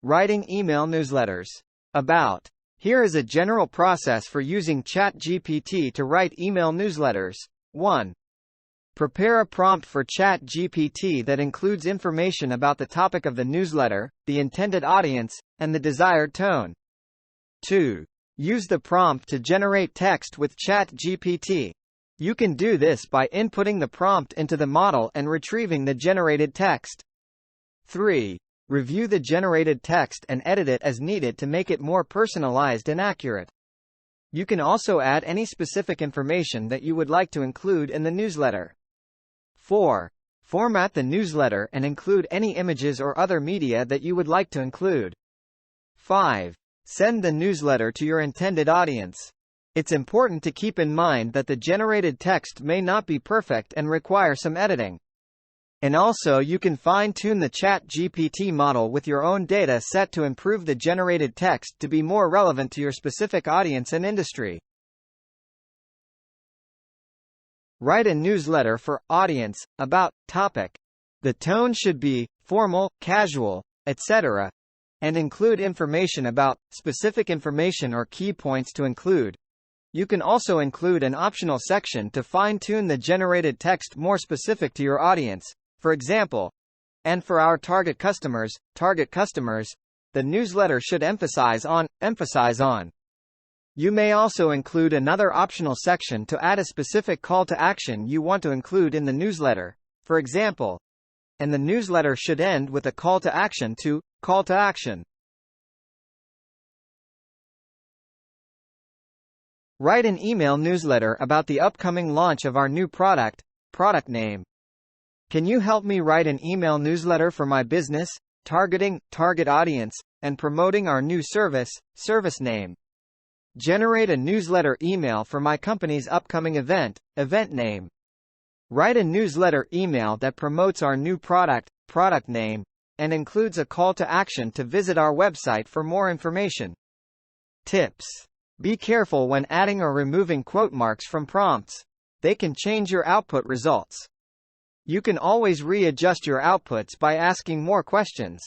Writing email newsletters. About. Here is a general process for using ChatGPT to write email newsletters. 1. Prepare a prompt for ChatGPT that includes information about the topic of the newsletter, the intended audience, and the desired tone. 2. Use the prompt to generate text with ChatGPT. You can do this by inputting the prompt into the model and retrieving the generated text. 3. Review the generated text and edit it as needed to make it more personalized and accurate. You can also add any specific information that you would like to include in the newsletter. 4. Format the newsletter and include any images or other media that you would like to include. 5. Send the newsletter to your intended audience. It's important to keep in mind that the generated text may not be perfect and require some editing. And also you can fine-tune the ChatGPT model with your own data set to improve the generated text to be more relevant to your specific audience and industry. Write a newsletter for audience about topic. The tone should be formal, casual, etc., and include information about specific information or key points to include. You can also include an optional section to fine-tune the generated text more specific to your audience. For example, and for our target customers, the newsletter should emphasize on. You may also include another optional section to add a specific call to action you want to include in the newsletter. For example, and the newsletter should end with a call to action to call to action. Write an email newsletter about the upcoming launch of our new product name. Can you help me write an email newsletter for my business, targeting target audience, and promoting our new service name? Generate a newsletter email for my company's upcoming event name. Write a newsletter email that promotes our new product name, and includes a call to action to visit our website for more information. Tips. Be careful when adding or removing quote marks from prompts. They can change your output results. You can always readjust your outputs by asking more questions.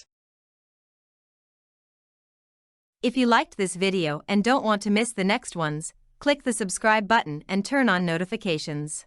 If you liked this video and don't want to miss the next ones, click the subscribe button and turn on notifications.